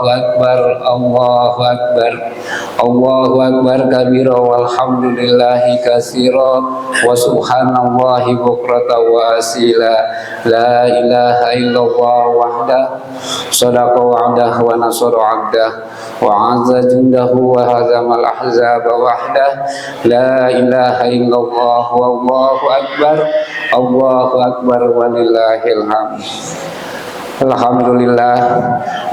akbar, Allahu akbar, Allahu akbar kabira walhamdulillahi katsira wa subhanallahi bukratan wa asila. La ilaha illallah wahdah sadaqa wa'dah wa nasara 'abdah wa 'azza jundahu wa hazamal ahzaba wahdah. La ilaha illallah wallahu akbar, Allahu akbar walillahil hamd. Alhamdulillah,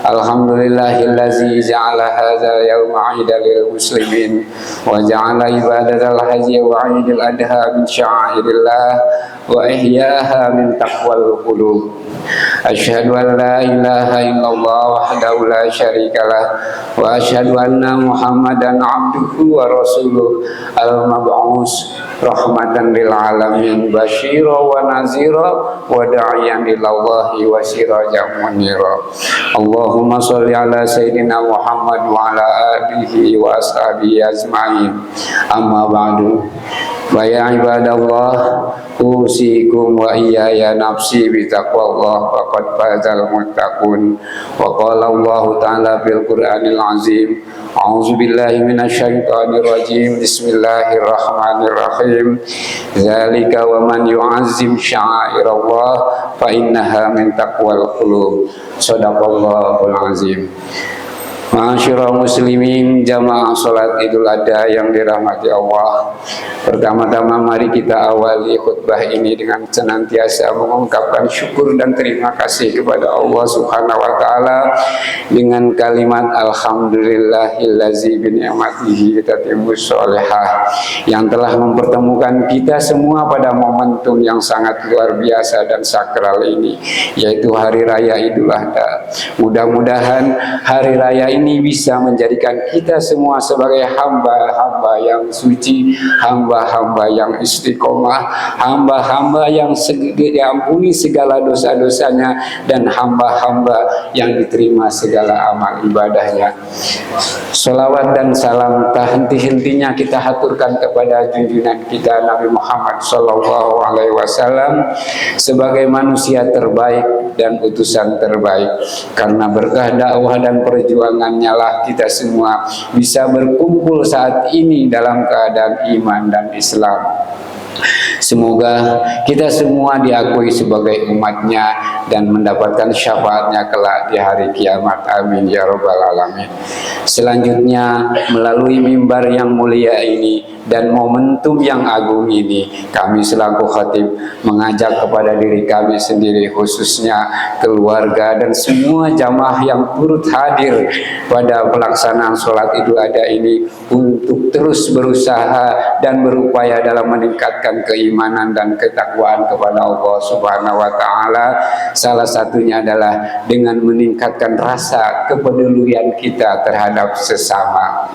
alhamdulillahillazi ja'ala hadzal yawma 'idan lil muslimin wa ja'ala ibadatal haji wa 'idil adha min sya'airillah wa ihyaha min taqwal qulub. Asyhadu an la ilaha illallah wahdahu la syarikalah wa asyhadu anna Muhammadan 'abduhu wa rasuluh al-mab'us rahmatan lil alamin basyira wa nazira wa da'iyan ilallahi wa sirajan munira. Allahumma sholli ala sayyidina Muhammad wa ala alihi wa ashabihi ajma'in. Amma ba'du. Wa ya ibadallah, usikum wa iyaya nafsi bi taqwallah faqad fazal muttaqun. Wa qala Allah ta'ala fil Qur'anil azim, a'udzu billahi minasyaitonir rajim, bismillahirrahmanirrahim. Zalika wa man yu'azzim sya'airallah fa innaha min taqwal qulub. Shadaqallahul azim. Ma'asyiral muslimin, jamaah salat Idul Adha yang dirahmati Allah. Pertama-tama mari kita awali khutbah ini dengan senantiasa mengungkapkan syukur dan terima kasih kepada Allah Subhanahu wa taala dengan kalimat alhamdulillahillazi bi ni'matihi tatimmus sholihah, yang telah mempertemukan kita semua pada momentum yang sangat luar biasa dan sakral ini, yaitu hari raya Idul Adha. Mudah-mudahan hari raya ini bisa menjadikan kita semua sebagai hamba-hamba yang suci, hamba-hamba yang istiqomah, hamba-hamba yang diampuni segala dosa-dosanya, dan hamba-hamba yang diterima segala amal ibadahnya. Salawat dan salam tak henti-hentinya kita haturkan kepada junjungan kita Nabi Muhammad SAW sebagai manusia terbaik dan utusan terbaik. Karena berkah dakwah dan perjuangannya lah kita semua bisa berkumpul saat ini dalam keadaan iman dan Islam. Semoga kita semua diakui sebagai umatnya dan mendapatkan syafaatnya kelak di hari kiamat. Amin ya rabbal alamin. Selanjutnya, melalui mimbar yang mulia ini dan momentum yang agung ini, kami selaku khatib mengajak kepada diri kami sendiri, khususnya keluarga dan semua jamaah yang turut hadir pada pelaksanaan sholat Idul Adha ini, untuk terus berusaha dan berupaya dalam meningkatkan keimanan dan ketakwaan kepada Allah Subhanahu wa taala. Salah satunya adalah dengan meningkatkan rasa kepedulian kita terhadap sesama.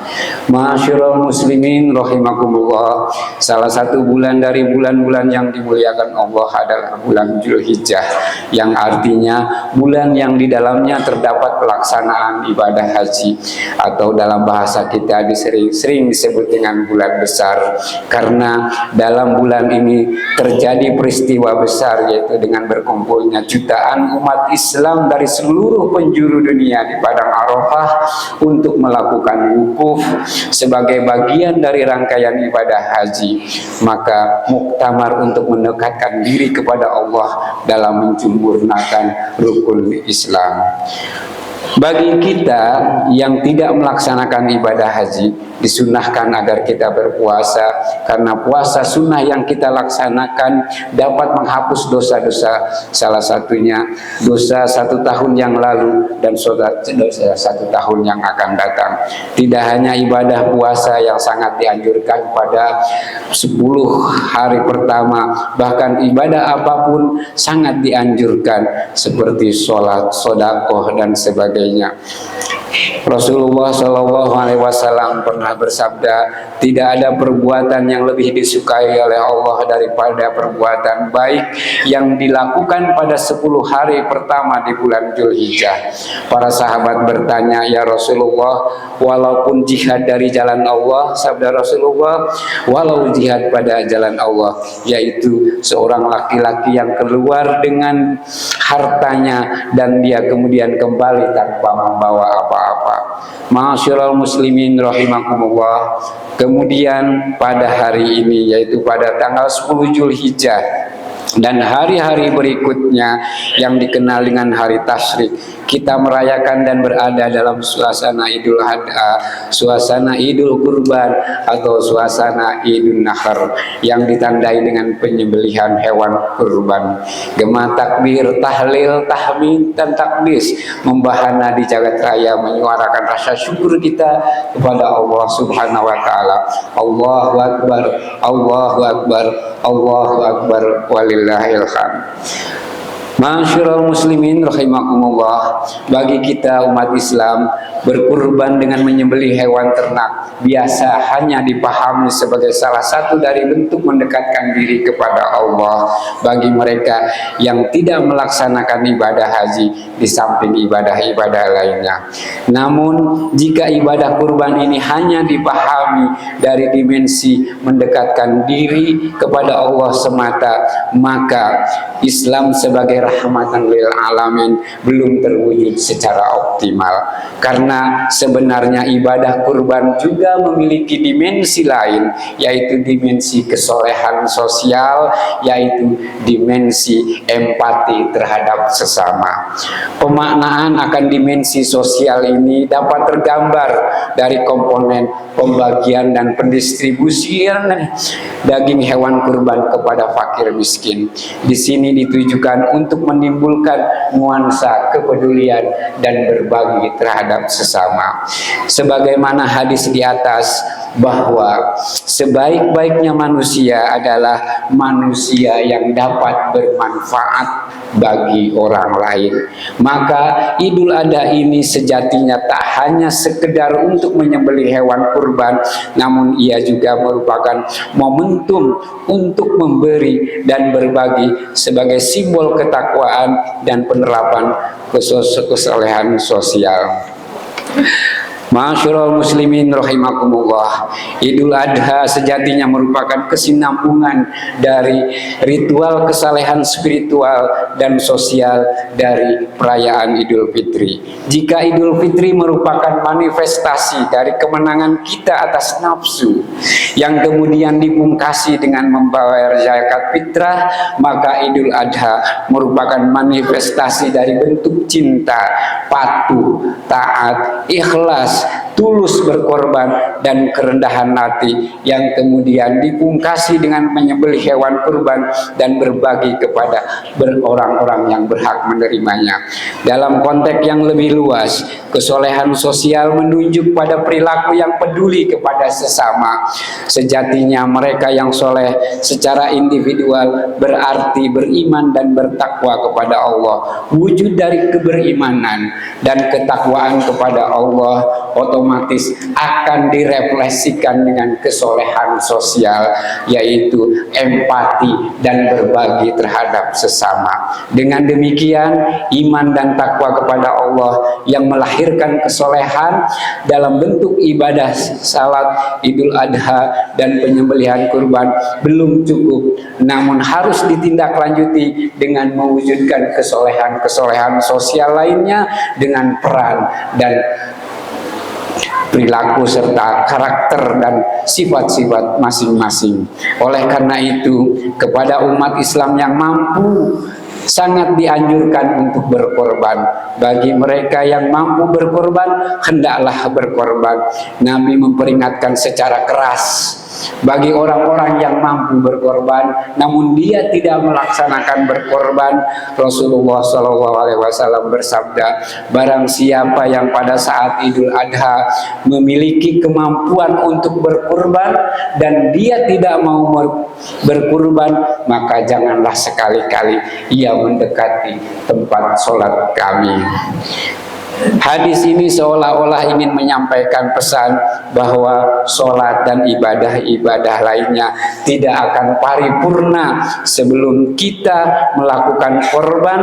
Ma'asyiral muslimin rahimakumullah, salah satu bulan dari bulan-bulan yang dimuliakan Allah adalah bulan Dzulhijjah, yang artinya bulan yang di dalamnya terdapat pelaksanaan ibadah haji, atau dalam bahasa kita sering disebut dengan bulan besar, karena dalam bulan ini terjadi peristiwa besar, yaitu dengan berkumpulnya jutaan umat Islam dari seluruh penjuru dunia di padang Arafah untuk melakukan wukuf sebagai bagian dari rangkaian ibadah haji. Maka muktamar untuk mendekatkan diri kepada Allah dalam menyempurnakan rukun Islam. Bagi kita yang tidak melaksanakan ibadah haji, disunahkan agar kita berpuasa, karena puasa sunnah yang kita laksanakan dapat menghapus dosa-dosa, salah satunya dosa 1 tahun yang lalu dan dosa 1 tahun yang akan datang. Tidak hanya ibadah puasa yang sangat dianjurkan pada 10 hari pertama, bahkan ibadah apapun sangat dianjurkan, seperti sholat, sedekah dan sebagainya. Rasulullah SAW pernah bersabda, tidak ada perbuatan yang lebih disukai oleh Allah daripada perbuatan baik yang dilakukan pada 10 hari pertama di bulan Dzulhijjah. Para sahabat bertanya, ya Rasulullah, walaupun jihad dari jalan Allah, sabda Rasulullah, walau jihad pada jalan Allah, yaitu seorang laki-laki yang keluar dengan hartanya dan dia kemudian kembali tanpa membawa apa apa-apa. Ma'asyiral muslimin rahimakumullah. Kemudian pada hari ini, yaitu pada tanggal 10 Zulhijjah dan hari-hari berikutnya yang dikenal dengan hari tasyrik, kita merayakan dan berada dalam suasana Idul Adha, suasana Idul Kurban atau suasana Idul Nahar yang ditandai dengan penyembelihan hewan kurban. Gema takbir, tahlil, tahmid dan takbis membahana di jagat raya, menyuarakan rasa syukur kita kepada Allah Subhanahu wa taala. Allahu akbar, Allahu akbar, Allahu akbar, walillahil hamd. Ma'asyiral muslimin rahimakumullah, bagi kita umat Islam, berkurban dengan menyembelih hewan ternak biasa hanya dipahami sebagai salah satu dari bentuk mendekatkan diri kepada Allah bagi mereka yang tidak melaksanakan ibadah haji di samping ibadah-ibadah lainnya. Namun jika ibadah kurban ini hanya dipahami dari dimensi mendekatkan diri kepada Allah semata, maka Islam sebagai rahmatan lil alamin belum terwujud secara optimal, karena sebenarnya ibadah kurban juga memiliki dimensi lain, yaitu dimensi kesolehan sosial, yaitu dimensi empati terhadap sesama. Pemaknaan akan dimensi sosial ini dapat tergambar dari komponen pembagian dan pendistribusian daging hewan kurban kepada fakir miskin. Di sini ditujukan untuk menimbulkan nuansa kepedulian dan berbagi terhadap sesama. Sebagaimana hadis di atas, bahwa sebaik-baiknya manusia adalah manusia yang dapat bermanfaat bagi orang lain. Maka Idul Adha ini sejatinya tak hanya sekedar untuk menyembelih hewan kurban, namun ia juga merupakan momentum untuk memberi dan berbagi sebagai simbol ketakwaan dan penerapan kesolehan sosial. Ma'asyiral muslimin rahimakumullah, Idul Adha sejatinya merupakan kesinambungan dari ritual kesalehan spiritual dan sosial dari perayaan Idul Fitri. Jika Idul Fitri merupakan manifestasi dari kemenangan kita atas nafsu yang kemudian dipungkasi dengan membayar zakat fitrah, maka Idul Adha merupakan manifestasi dari bentuk cinta, patuh, taat, ikhlas, tulus berkorban dan kerendahan hati yang kemudian dipungkasi dengan menyembelih hewan kurban dan berbagi kepada orang-orang yang berhak menerimanya. Dalam konteks yang lebih luas, kesolehan sosial menunjuk pada perilaku yang peduli kepada sesama. Sejatinya mereka yang soleh secara individual berarti beriman dan bertakwa kepada Allah. Wujud dari keberimanan dan ketakwaan kepada Allah otomatis akan direfleksikan dengan kesolehan sosial, yaitu empati dan berbagi terhadap sesama. Dengan demikian, iman dan takwa kepada Allah yang melahirkan kesolehan dalam bentuk ibadah salat Idul Adha dan penyembelihan kurban belum cukup, namun harus ditindaklanjuti dengan mewujudkan kesolehan sosial lainnya dengan peran dan perilaku serta karakter dan sifat-sifat masing-masing. Oleh karena itu, kepada umat Islam yang mampu sangat dianjurkan untuk berkorban. Bagi mereka yang mampu berkorban, hendaklah berkorban. Nabi memperingatkan secara keras bagi orang-orang yang mampu berkorban namun dia tidak melaksanakan berkorban. Rasulullah SAW bersabda, barang siapa yang pada saat Idul Adha memiliki kemampuan untuk berkorban dan dia tidak mau berkorban, maka janganlah sekali-kali ia mendekati tempat sholat kami. Hadis ini seolah-olah ingin menyampaikan pesan bahwa sholat dan ibadah-ibadah lainnya tidak akan paripurna sebelum kita melakukan korban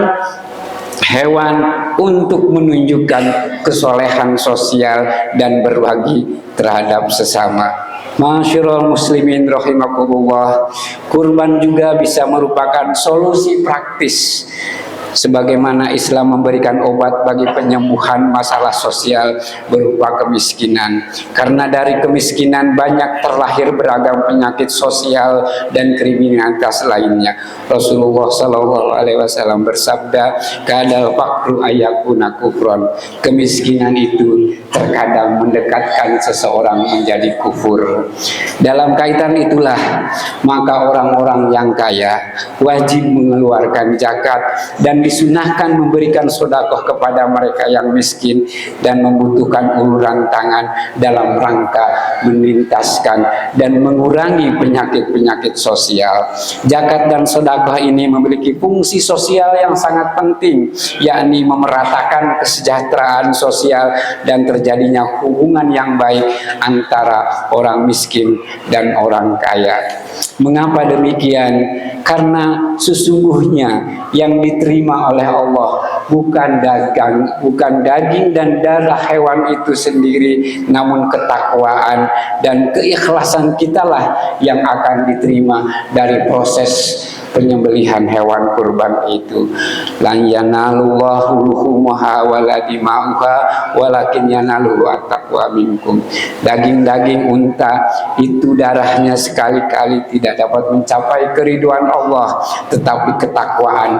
hewan untuk menunjukkan kesolehan sosial dan berbagi terhadap sesama. Ma'asyiral muslimin rahimakumullah, kurban juga bisa merupakan solusi praktis Sebagaimana Islam memberikan obat bagi penyembuhan masalah sosial berupa kemiskinan. Karena dari kemiskinan banyak terlahir beragam penyakit sosial dan kriminalitas lainnya. Rasulullah Shallallahu Alaihi Wasallam bersabda, "Kadal fakru ayakuna kufron." Kemiskinan itu terkadang mendekatkan seseorang menjadi kufur. Dalam kaitan itulah, maka orang-orang yang kaya wajib mengeluarkan zakat dan disunahkan memberikan sedekah kepada mereka yang miskin dan membutuhkan uluran tangan dalam rangka menuntaskan dan mengurangi penyakit-penyakit sosial. Zakat dan sedekah ini memiliki fungsi sosial yang sangat penting, yakni memeratakan kesejahteraan sosial dan terjadinya hubungan yang baik antara orang miskin dan orang kaya. Mengapa demikian? Karena sesungguhnya yang diterima oleh Allah bukan daging dan darah hewan itu sendiri, namun ketakwaan dan keikhlasan kitalah yang akan diterima dari proses penyembelihan hewan kurban itu. Lan yanalullahu luhumuha wala dima'uha walakin yanaluhu at-taqwa minkum. Daging-daging unta itu darahnya sekali-kali tidak dapat mencapai keridhaan Allah, tetapi ketakwaan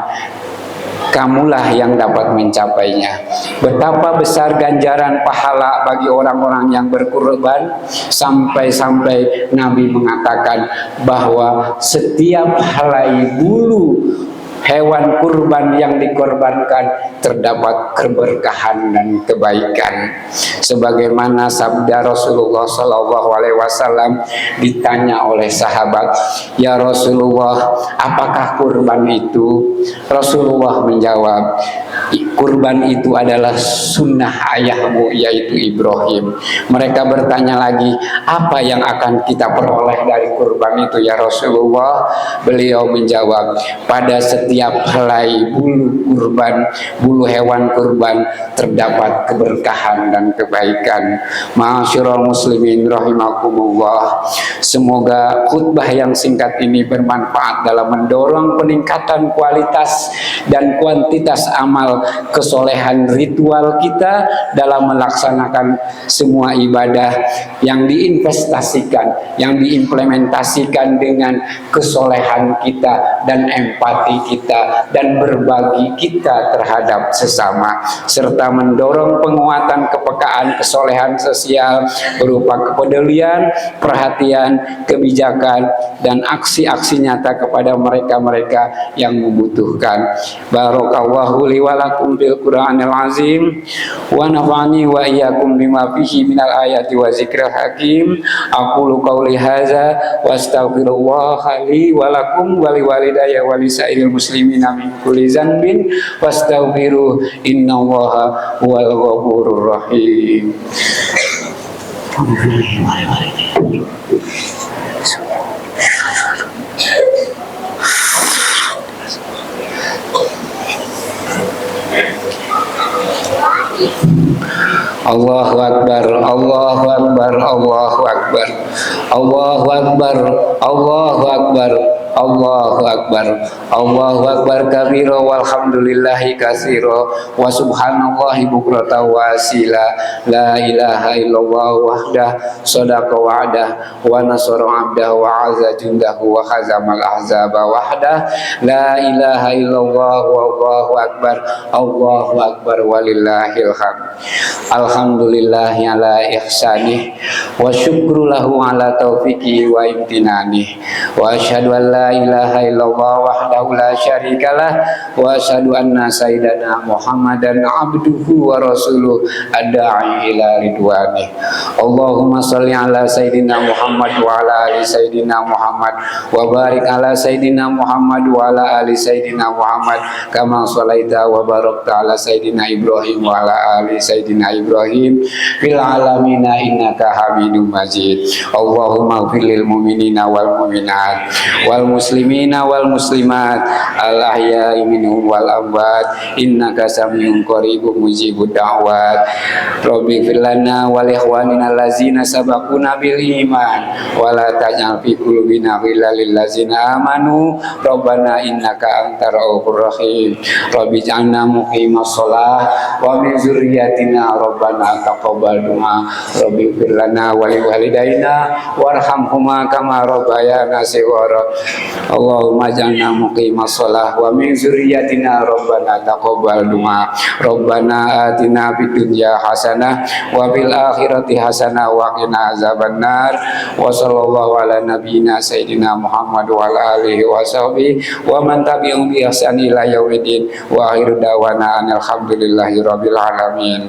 kamulah yang dapat mencapainya. Betapa besar ganjaran pahala bagi orang-orang yang berkurban, sampai-sampai Nabi mengatakan bahwa setiap helai bulu hewan kurban yang dikorbankan terdapat keberkahan dan kebaikan. Sebagaimana sabda Rasulullah Shallallahu Alaihi Wasallam ditanya oleh sahabat, "Ya Rasulullah, apakah kurban itu?" Rasulullah menjawab, "Kurban itu adalah sunnah ayahmu, yaitu Ibrahim." Mereka bertanya lagi, "Apa yang akan kita peroleh dari kurban itu ya Rasulullah?" Beliau menjawab, "Pada setiap helai bulu hewan kurban terdapat keberkahan dan kebaikan." Ma'asyiral muslimin rahimakumullah. Semoga khutbah yang singkat ini bermanfaat dalam mendorong peningkatan kualitas dan kuantitas amal kesolehan ritual kita dalam melaksanakan semua ibadah yang diinvestasikan, yang diimplementasikan dengan kesolehan kita dan empati kita dan berbagi kita terhadap sesama, serta mendorong penguatan kepekaan kesolehan sosial berupa kepedulian, perhatian, kebijakan, dan aksi-aksi nyata kepada mereka-mereka yang membutuhkan. Barakallahu li wa lakum bil Qur'anil azim wa nafa'ani wa iyyakum bima fihi minal ayati wa zikril hakim. Aqulu qauli hadza wa astaghfirullah li wa lakum wa li walidayya wa li sairil muslimina min kulli dzanbin wastaghfiru innallaha huwal ghafurur rahim. Allahu Akbar, Allahu Akbar, Allahu Akbar, Allahu Akbar, Allahu Akbar, Allahu Akbar, Allahu Akbar kabira walhamdulillahi katsira wa subhanallahi bukrata wa asila. La ilaha illallah wahdah sadaqa wa'dah wa nasara 'abdah wa 'azza jundahu wa hazamal ahzaba wahdah. La ilaha illallah wallahu akbar, Allahu akbar walillahil hamd. Alhamdulillahi ala ihsanih wa syukru lahu ala taufiqi wa imtinani wa asyhadu an la ilaha illallah wahdahu la syarikalah wa asyhadu anna sayyidana Muhammadan abduhu wa rasuluh ad-da'i ila ridwanih. Allahumma shalli ala sayyidina Muhammad wa ala ali sayyidina Muhammad wa barik ala sayyidina Muhammad wa ala ali sayyidina Muhammad kama shalaita wa barakta ala sayyidina Ibrahim wa ala ali sayyidina Ibrahim fil alamina innaka Hamidum Majid. Allahumma ighfir lil mu'minina wal mu'minat wal muslimina wal muslimat al ahya'i minhum wal amwat innaka samiun qaribun mujibud da'wat. Rabbi fir lana wa li ikhwanina allazina sabaquna bil iman wa la taj'al fi qulubina ghillan lil ladzina amanu rabbana innaka antar ra'ufur rahim. Rabbi ij'alna muqimas shalah wa min dzurriyyatina rabbana taqabbal du'a. Rabbi fir lana wa li walidaina warhamhuma kama rabbayana shighara. Allahumma ij'alna muqimas shalah wa min dzurriyyatina rabbana taqabbal du'a. Rabbana atina fid dunya hasanah wa fil akhirati hasanah wa qina azabannar. Wa sallallahu ala nabiyyina sayyidina Muhammad wa ala alihi wa sahbihi wa man tabi'ahum bi ihsan ila yaumil wa akhiru da'wana alhamdulillahi rabbil alamin.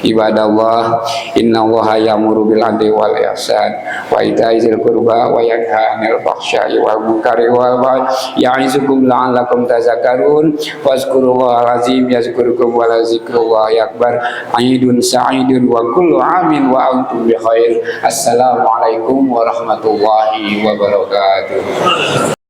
Ibadallah, innallaha ya'muru bil adli wal ihsan wa ita'i dzil qurba wa yanha 'anil fahsya'i wal munkari wal baghi ya'izukum la'allakum tadhakkarun. Fazkurullahal azim yazkurukum wa la zikrullahi akbar. Aidun sa'idun wa kullu amin wa antum bi khair. Assalamualaikum warahmatullahi wabarakatuh.